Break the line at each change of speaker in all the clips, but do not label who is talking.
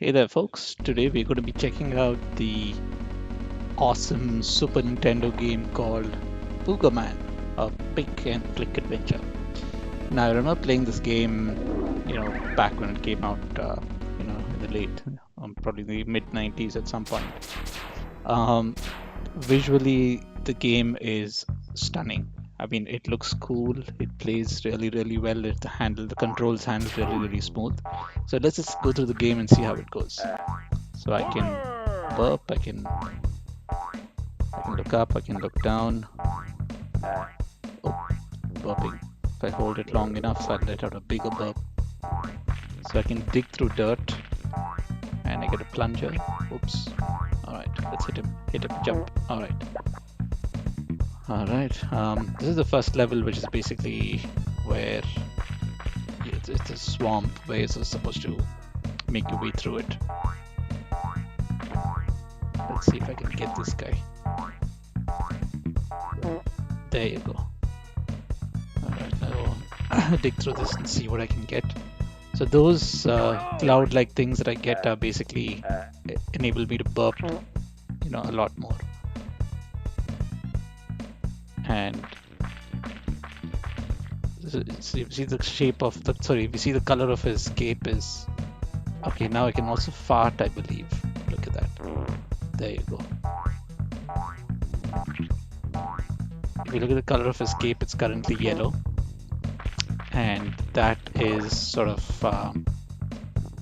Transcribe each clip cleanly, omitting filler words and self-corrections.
Hey there, folks. Today we're going to be checking out the awesome Super Nintendo game called Boogerman, a pick and flick adventure. Now, I remember playing this game, back when it came out, in the late, probably the mid 90s at some point. Visually, the game is stunning. I mean, it looks cool. It plays really, really well. The controls handle really, really smooth. So let's just go through the game and see how it goes. So I can burp, I can look up, I can look down. Oh, burping. If I hold it long enough, I'll let out a bigger burp. So I can dig through dirt, and I get a plunger. Oops. All right, let's hit him. Hit him, jump. All right. All right. This is the first level, which is basically where it's a swamp where you're supposed to make your way through it. Let's see if I can get this guy. There you go. Alright, now dig through this and see what I can get. So those cloud-like things that I get are basically enable me to burp, a lot more. And see the shape of the, sorry, we see the color of his cape is, okay, now I can also fart, I believe. Look at that. There you go. If you look at the color of his cape, it's currently yellow. And that is sort of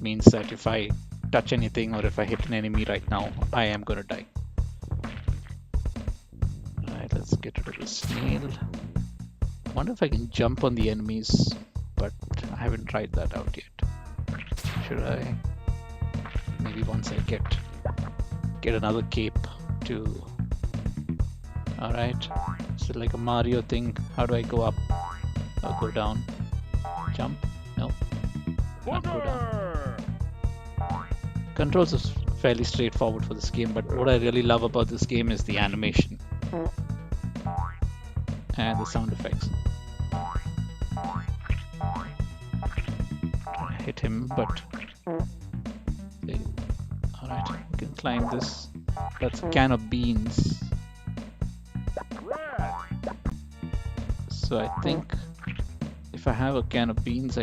means that if I touch anything or if I hit an enemy right now, I am going to die. Alright, let's get rid of the snail. I wonder if I can jump on the enemies, but I haven't tried that out yet. Should I? Maybe once I get another cape to... Alright, so like a Mario thing. How do I go up or go down? Jump? No. Not go down. Controls is fairly straightforward for this game, but what I really love about this game is the animation and the sound effects. Try to hit him, but alright, we can climb this. That's a can of beans. So I think if I have a can of beans,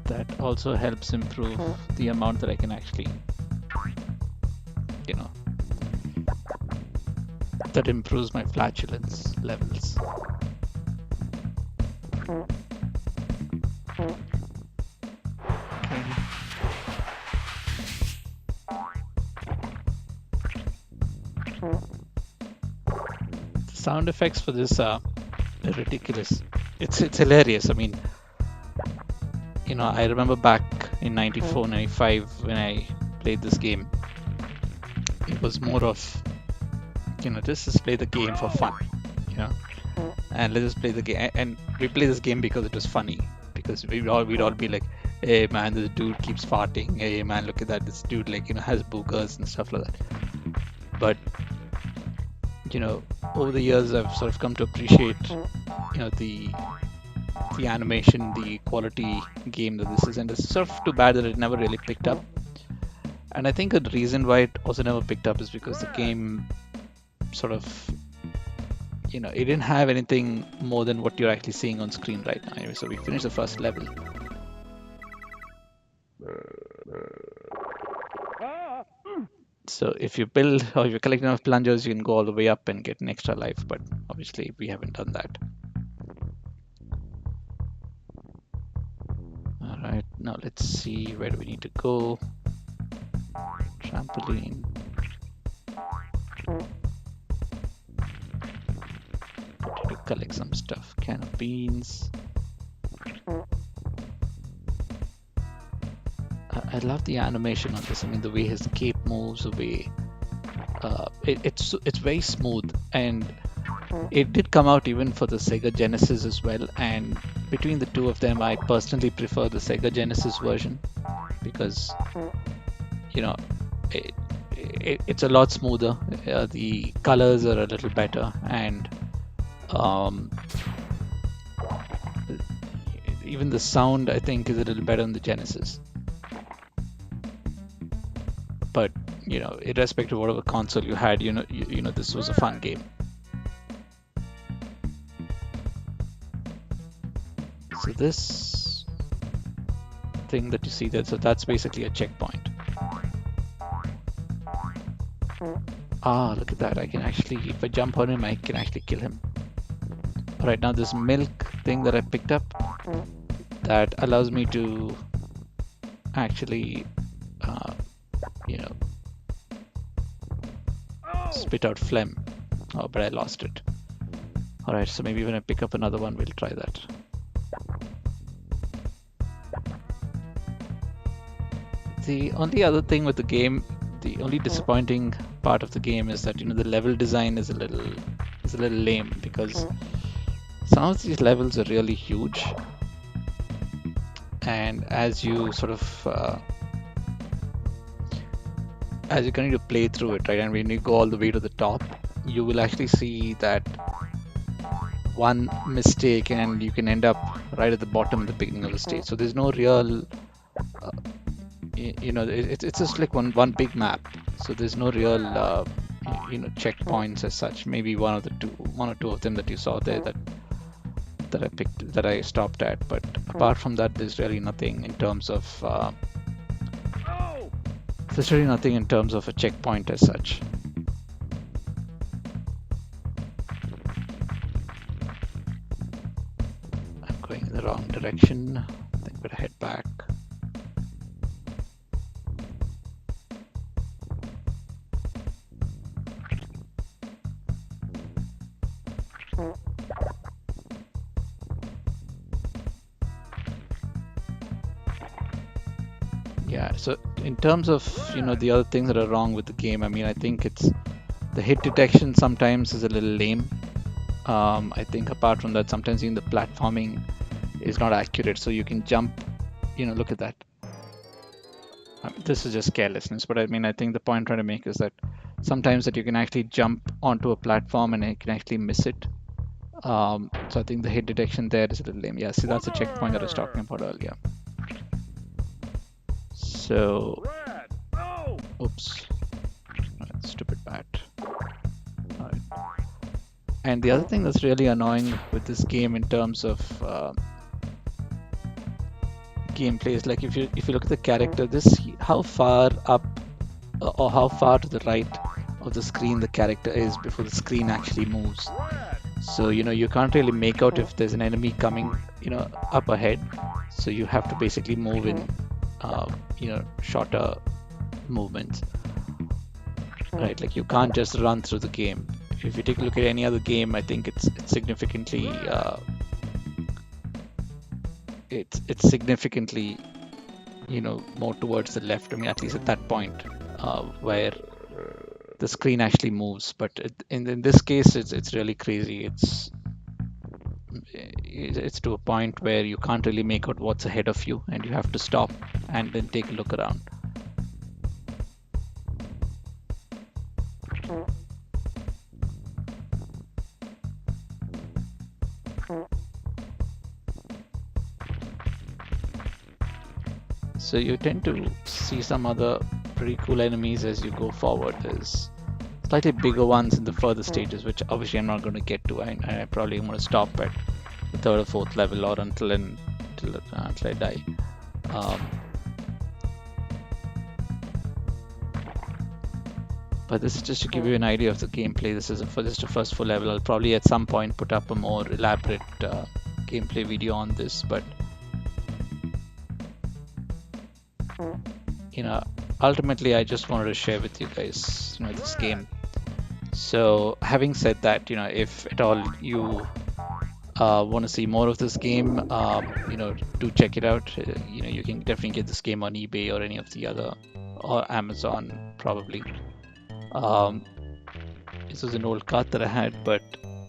that also helps improve the amount that I can actually, that improves my flatulence levels. Okay. The sound effects for this are ridiculous. It's hilarious. I mean, I remember back in 94, 95 when I played this game, it was more of, let's just play the game for fun, and let's just play the game. And we play this game because it was funny, because we'd all be like, hey man, this dude keeps farting. Hey man, look at that. This dude has boogers and stuff like that. But over the years, I've sort of come to appreciate, the animation, the quality game that this is, and it's sort of too bad that it never really picked up. And I think the reason why it also never picked up is because the game sort of, it didn't have anything more than what you're actually seeing on screen right now. Anyway, so we finished the first level. So if you build or if you collect enough plungers, you can go all the way up and get an extra life, but obviously we haven't done that. Alright, now let's see, where do we need to go? Trampoline. To collect some stuff. Can of beans. I love the animation on this. I mean, the way his cape moves, the way it's very smooth, and it did come out even for the Sega Genesis as well. And between the two of them, I personally prefer the Sega Genesis version because it's a lot smoother. The colors are a little better, and even the sound I think is a little better on the Genesis. but you know, irrespective of whatever console you had, you know, this was a fun game. So this thing that you see there, so that's basically a checkpoint. Ah, look at that. I can actually, if I jump on him, I can actually kill him. All right, now this milk thing that I picked up, that allows me to actually, you know, spit out phlegm. Oh, but I lost it. All right, so maybe when I pick up another one, we'll try that. The only other thing with the game, the only disappointing part of the game is that, you know, the level design is a little lame, because some of these levels are really huge, and as you sort of as you continue to play through it, right, and when you go all the way to the top, you will actually see that one mistake and you can end up right at the bottom at the beginning of the stage. So there's no real you know, it's just like one big map, so there's no real you know, checkpoints as such. Maybe one or two of them that you saw there that I stopped at, but apart from that, there's really nothing in terms of a checkpoint as such. I'm going in the wrong direction. I think I better head back. Yeah, so in terms of, you know, the other things that are wrong with the game, I mean, I think it's the hit detection sometimes is a little lame. I think apart from that, sometimes even the platforming is not accurate, so you can jump, you know, look at that. This is just carelessness, but I mean, I think the point I'm trying to make is that sometimes that you can actually jump onto a platform and you can actually miss it. So I think the hit detection there is a little lame. Yeah, see, that's the checkpoint that I was talking about earlier. So, oops, stupid bat. All right. And the other thing that's really annoying with this game in terms of gameplay is, like, if you look at the character, how far up or how far to the right of the screen the character is before the screen actually moves. So, you know, you can't really make out if there's an enemy coming, you know, up ahead. So you have to basically move in you know, shorter movements, right? Like, you can't just run through the game. If you take a look at any other game, I think it's significantly you know, more towards the left. I mean, at least at that point where the screen actually moves. But in this case, it's really crazy. It's to a point where you can't really make out what's ahead of you, and you have to stop and then take a look around. So you tend to see some other pretty cool enemies as you go forward. There's slightly bigger ones in the further stages, which obviously I'm not going to get to. I probably am going to stop at the third or fourth level, or until I die. But this is just to give you an idea of the gameplay. This is just a first full level. I'll probably at some point put up a more elaborate gameplay video on this, but you know, ultimately I just wanted to share with you guys, you know, this game. So having said that, you know, if at all you want to see more of this game, you know, do check it out. You know, you can definitely get this game on eBay or any of the other, or Amazon probably. This was an old cart that I had, but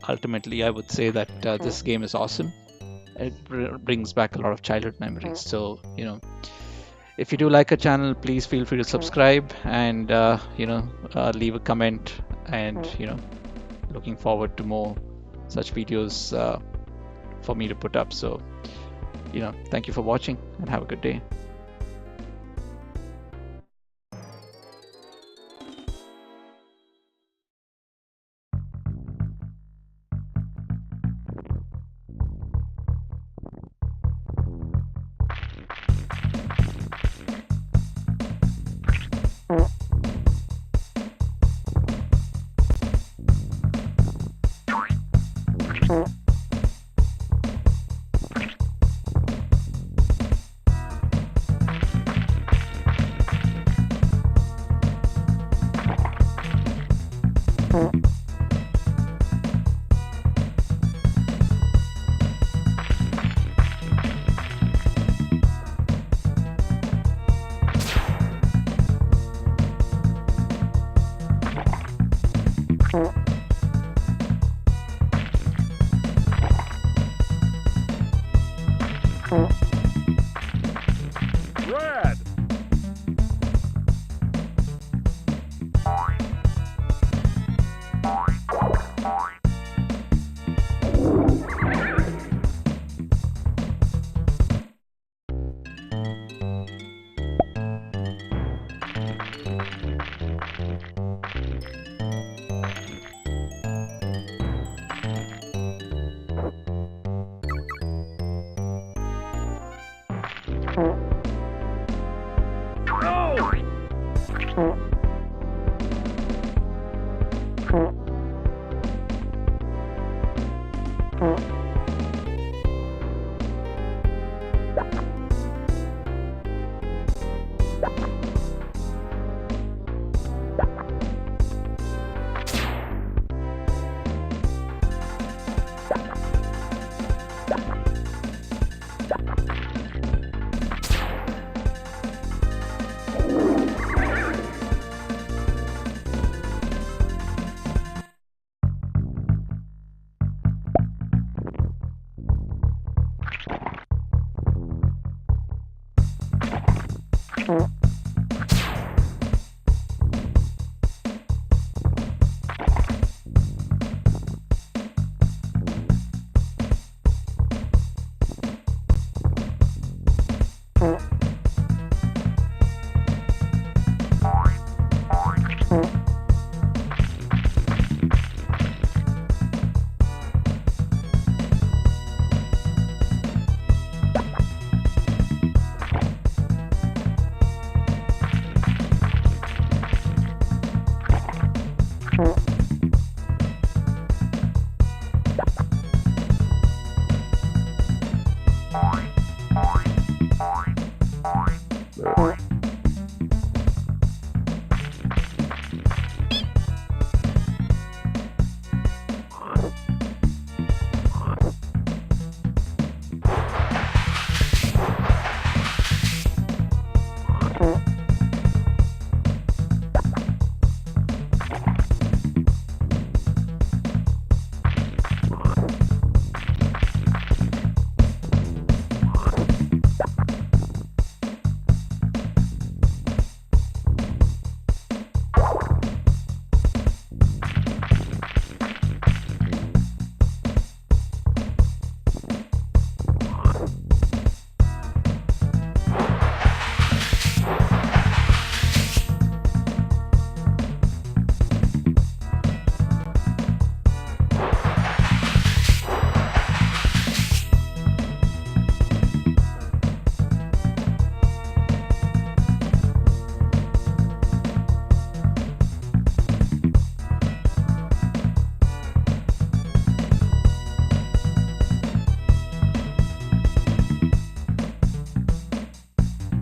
ultimately I would say that this game is awesome. It brings back a lot of childhood memories. So, you know, if you do like our channel, please feel free to subscribe and you know, leave a comment, and you know, looking forward to more such videos for me to put up. So, you know, thank you for watching and have a good day.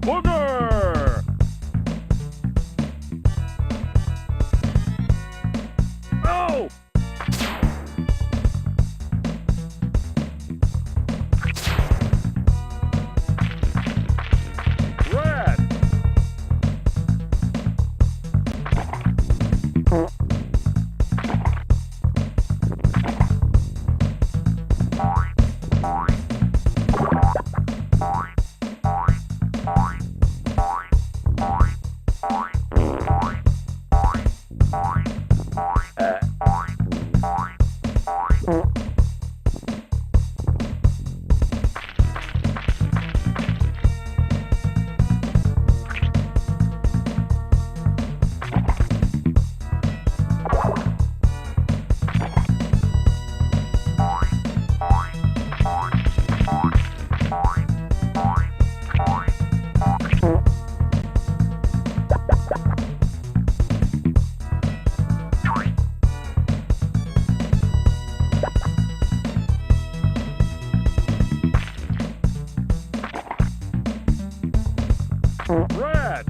Booger! Oh! Red! Red!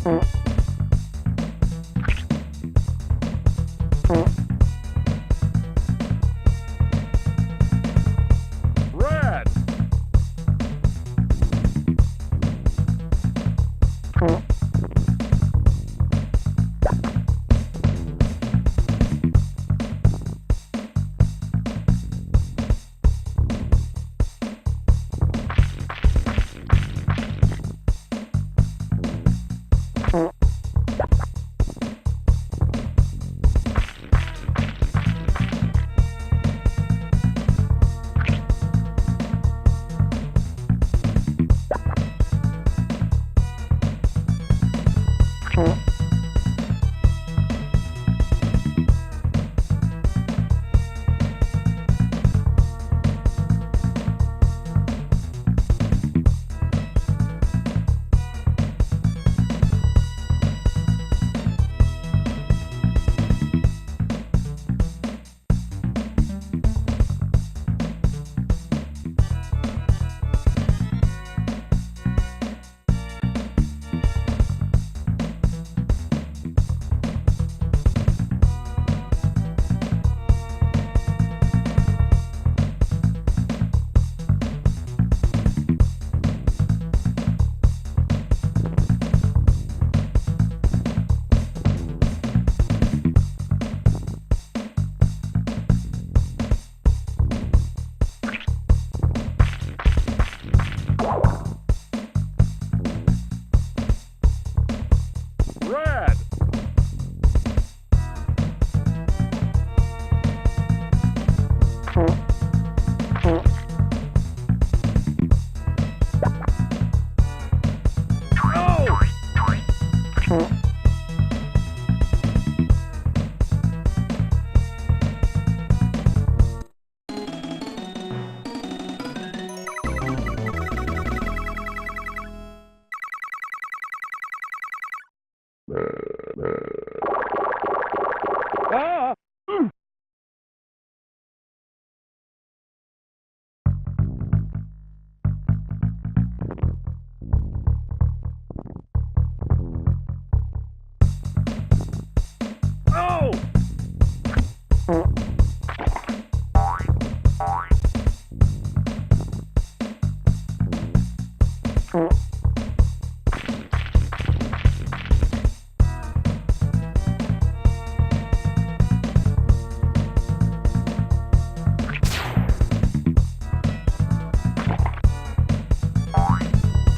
Red. Red. Oh! Ah!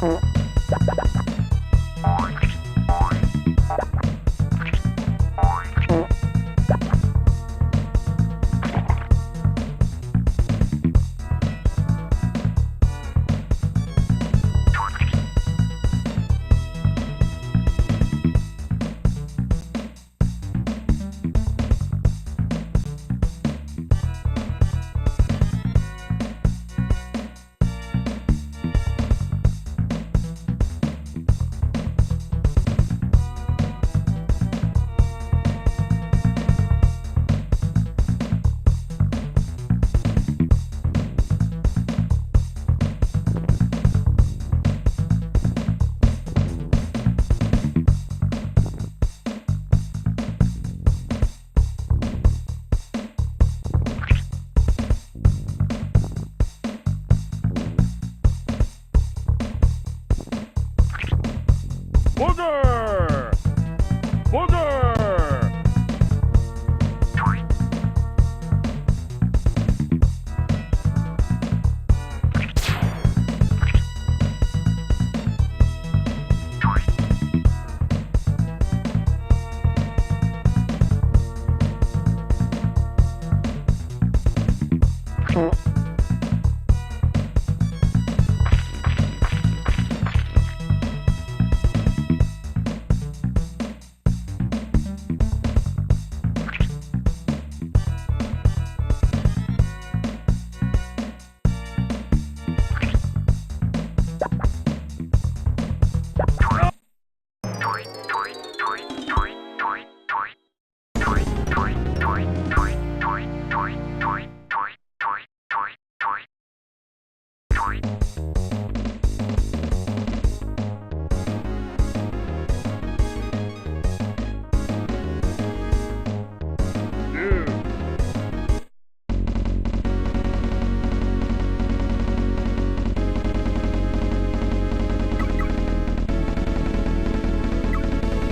Oh!